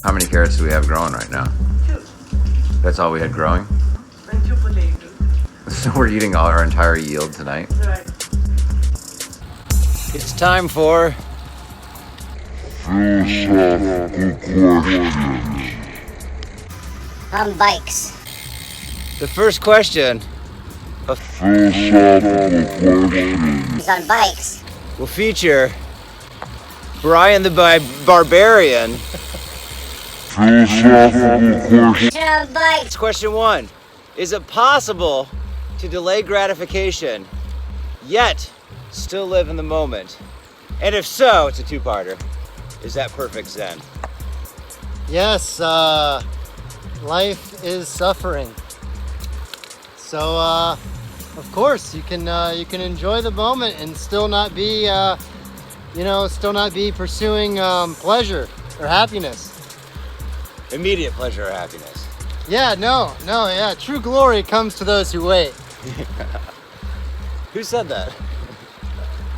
How many carrots do we have growing right now? 2. That's all we had growing? And 2 potatoes. So we're eating all our entire yield tonight? Right. It's time for... On bikes. The first question He's on bikes. will feature Brian the Barbarian. He's on bikes. Question 1. Is it possible to delay gratification, yet still live in the moment? And if so, it's a 2-parter. Is that perfect Zen? Yes, life is suffering. So, of course, you can enjoy the moment and still not be, still not be pursuing pleasure or happiness. Immediate pleasure or happiness. Yeah, yeah. True glory comes to those who wait. Who said that?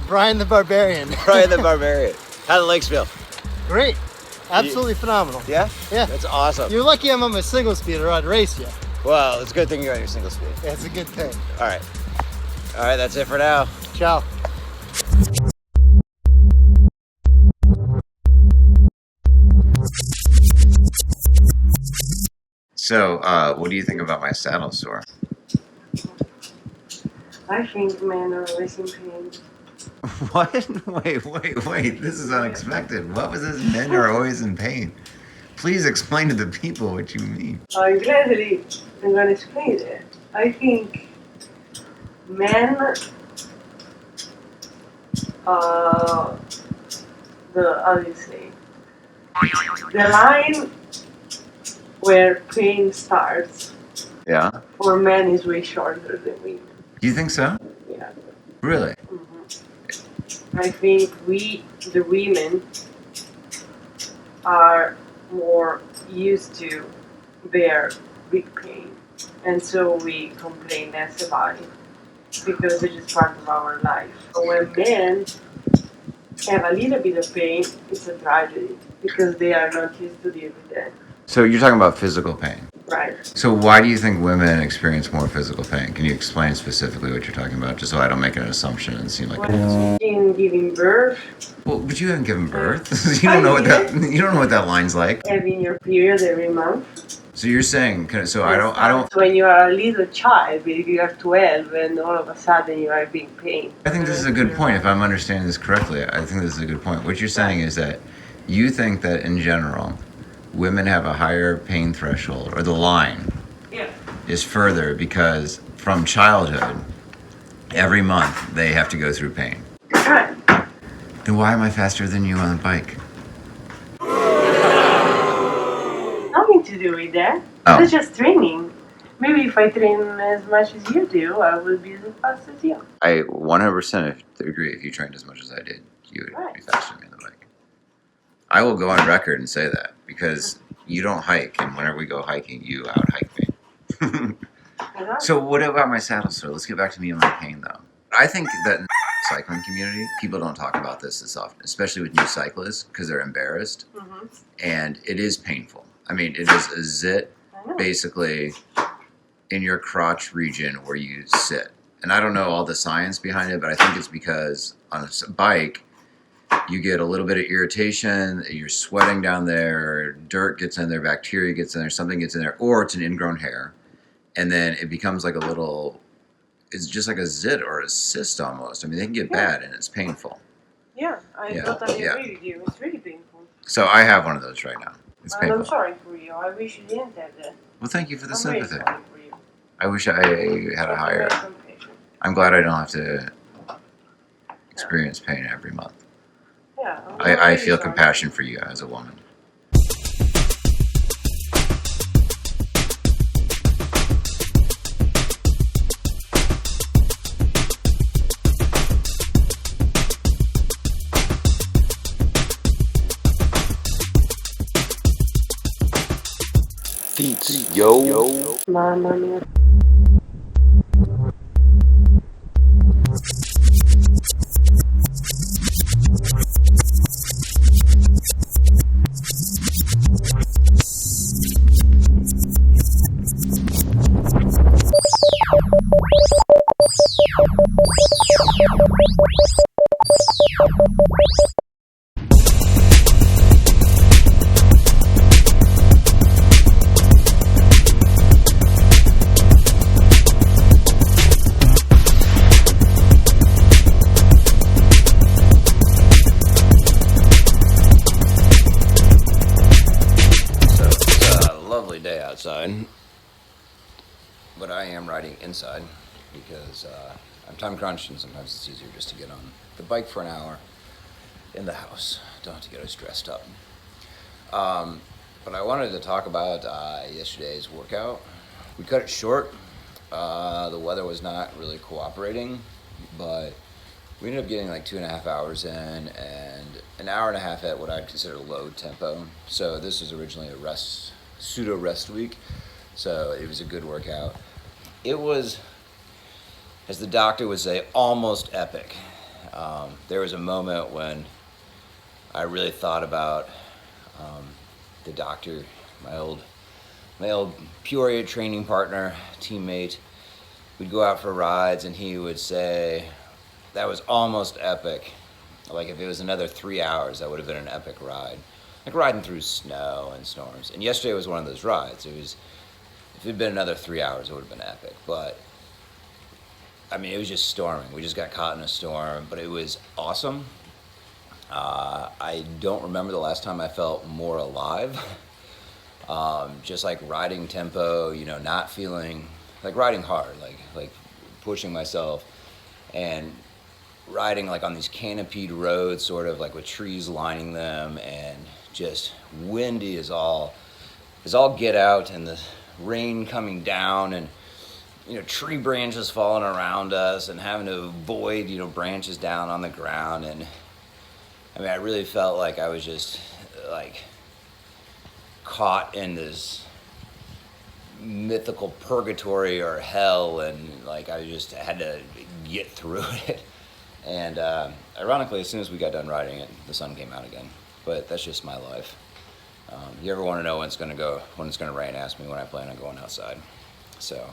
Brian the Barbarian. Brian the Barbarian. How the legs feel? Great. Absolutely phenomenal. Yeah? Yeah. That's awesome. You're lucky I'm on my single speed or I'd race you. Well, it's a good thing you're on your single speed. Yeah, it's a good thing. All right. All right, that's it for now. Ciao. So, what do you think about my saddle sore? I think men are always in pain. What? Wait. This is unexpected. What was this? Men are always in pain. Please explain to the people what you mean. Gladly, I'm going to explain it. I think men, how do you say? The line where pain starts Yeah? for men is way shorter than women. Do you think so? Yeah. Really? I think we, the women, are more used to bear big pain, and so we complain less about it because it's just part of our life. But when men have a little bit of pain, it's a tragedy because they are not used to deal with that. So you're talking about physical pain. Right. So why do you think women experience more physical pain? Can you explain specifically what you're talking about, just so I don't make an assumption and seem like In giving birth, well, but you haven't given birth. You don't know what that line's like. having your period every month. So you're saying, so I don't. When you are a little child, if you are 12 and all of a sudden you are being pain. I think this is a good point. If I'm understanding this correctly, I think this is a good point. What you're saying is that you think that in general, women have a higher pain threshold, or the line is further because from childhood, every month they have to go through pain. Right. Then why am I faster than you on the bike? Nothing to do with that. Oh. It's just training. Maybe if I train as much as you do, I will be as fast as you. I 100% agree. If you trained as much as I did, you would be faster than me on the bike. I will go on record and say that because you don't hike, and whenever we go hiking, you out-hike me. So what about my saddle sore? Let's get back to me and my pain, though. I think that in the cycling community, people don't talk about this as often, especially with new cyclists, because they're embarrassed, and it is painful. I mean, it is a zit, basically, in your crotch region where you sit. And I don't know all the science behind it, but I think it's because on a bike, you get a little bit of irritation, you're sweating down there, dirt gets in there, bacteria gets in there, something gets in there, or it's an ingrown hair. And then it becomes like a little, it's just like a zit or a cyst almost. I mean, they can get bad and it's painful. Yeah, I totally agree with you. It's really painful. So I have one of those right now. It's And painful. I'm sorry for you. I wish you didn't have that. Well, thank you for the I'm really sympathy. sorry for you. I wish I had a higher, Have some patience. I'm glad I don't have to experience pain every month. Yeah, I'm I really feel sorry. compassion for you as a woman. Beats, yo. Mamma mia. lovely day outside, but I am riding inside because I'm time crunched and sometimes it's easier just to get on the bike for an hour in the house. Don't have to get as dressed up. But I wanted to talk about yesterday's workout. We cut it short. The weather was not really cooperating, but we ended up getting like 2.5 hours in and an hour and a half at what I'd consider low tempo. So this was originally a pseudo rest week. So it was a good workout. It was, as the doctor would say, almost epic. There was a moment when I really thought about the doctor, my old Peoria training partner, teammate. We'd go out for rides and he would say, that was almost epic. Like if it was another 3 hours, that would have been an epic ride. Like riding through snow and storms. And yesterday was one of those rides. If it had been another 3 hours, it would have been epic. But I mean, it was just storming. We just got caught in a storm, but it was awesome. I don't remember the last time I felt more alive. Just like riding tempo, not feeling like riding hard, like pushing myself and riding like on these canopied roads, sort of like with trees lining them and just windy as all get out, and the rain coming down and tree branches falling around us and having to avoid branches down on the ground. And I mean, I really felt like I was just like caught in this mythical purgatory or hell, and like I just had to get through it. And ironically, as soon as we got done riding it, the sun came out again. But that's just my life. You ever want to know when it's going to rain, ask me when I plan on going outside. So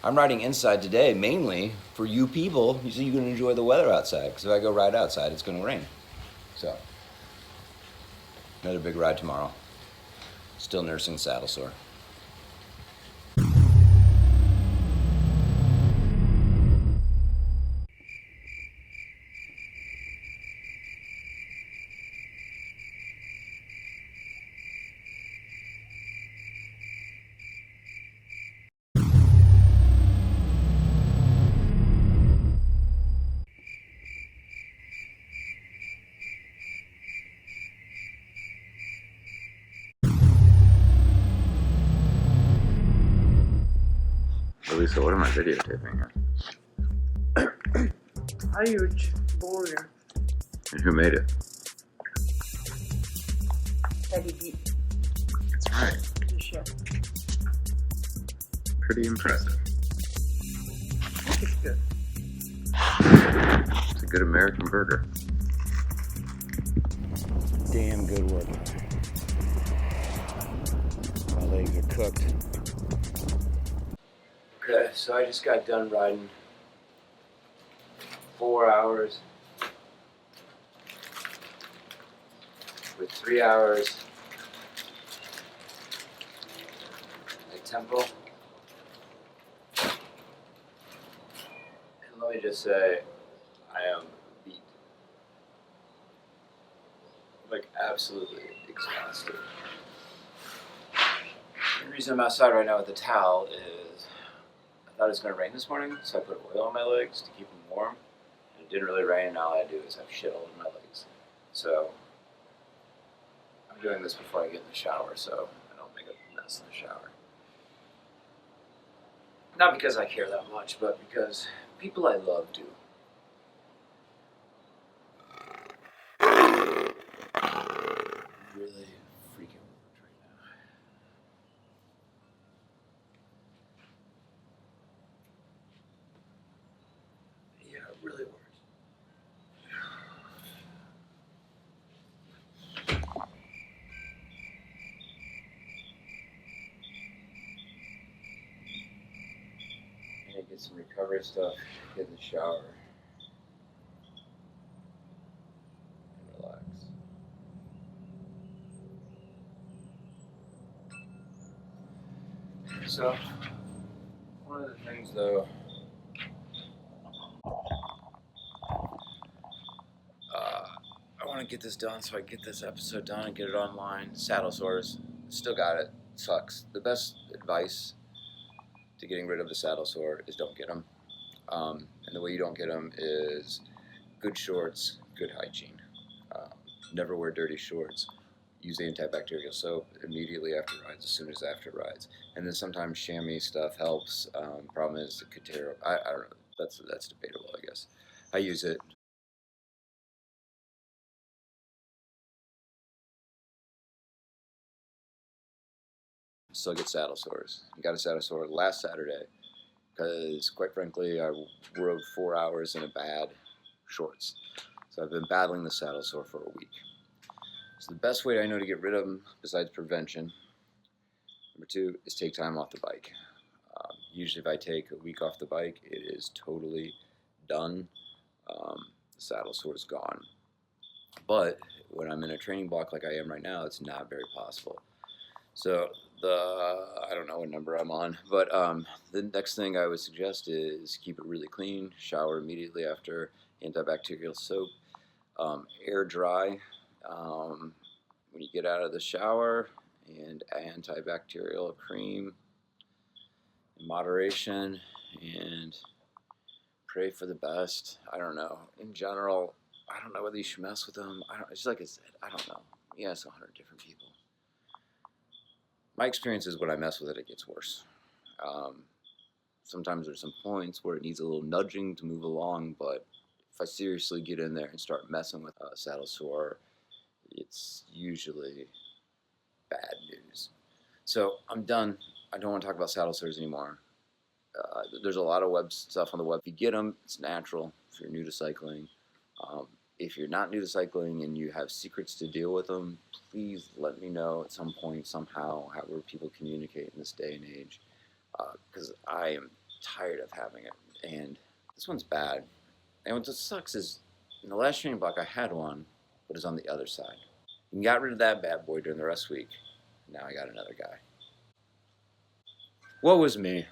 I'm riding inside today mainly for you people, so you can enjoy the weather outside. Because if I go ride outside, it's going to rain. So another big ride tomorrow. Still nursing saddle sore. Lisa, what am I videotaping here? A huge burger. And who made it? Eddie B. That's right. The chef. Pretty impressive. It's good. It's a good American burger. Damn good work. My legs are cooked. Okay, so I just got done riding 4 hours with 3 hours at tempo. And let me just say, I am beat. Like absolutely exhausted. The reason I'm outside right now with the towel is I thought it was going to rain this morning, so I put oil on my legs to keep them warm. And it didn't really rain, and all I had to do is have shit all over my legs. So I'm doing this before I get in the shower, so I don't make a mess in the shower. Not because I care that much, but because people I love do. Really freaking worked right now. Yeah, it really worked. I need to get some recovery stuff, get in the shower, and relax. So, one of the things though, I want to get this done so I can get this episode done and get it online. Saddle soars, still got it. sucks. The best advice to getting rid of a saddle sore is don't get them. And the way you don't get them is good shorts, good hygiene. Never wear dirty shorts. Use antibacterial soap immediately after rides, as soon as after rides. And then sometimes chamois stuff helps. Problem is it could tear up. I don't know. That's debatable, I guess. I use it. Still get saddle sores. I got a saddle sore last Saturday because, quite frankly, I rode 4 hours in a bad shorts. So I've been battling the saddle sore for a week. So the best way I know to get rid of them, besides prevention, number 2, is take time off the bike. Usually if I take a week off the bike, it is totally done. The saddle sore is gone. But when I'm in a training block like I am right now, it's not very possible. So I don't know what number I'm on, but the next thing I would suggest is keep it really clean, shower immediately after, antibacterial soap, air dry when you get out of the shower, and antibacterial cream in moderation, and pray for the best. I don't know. In general, I don't know whether you should mess with them. It's like I said, I don't know. You ask 100 different people. My experience is when I mess with it, it gets worse. Sometimes there's some points where it needs a little nudging to move along, but if I seriously get in there and start messing with a saddle sore, it's usually bad news. So I'm done. I don't want to talk about saddle sores anymore. There's a lot of web stuff on the web. If you get them, it's natural if you're new to cycling. If you're not new to cycling and you have secrets to deal with them, please let me know at some point, somehow, however people communicate in this day and age, because I am tired of having it. And this one's bad. And what just sucks is, in the last training block I had one, but it's on the other side. And got rid of that bad boy during the rest of the week. Now I got another guy. Woe was me.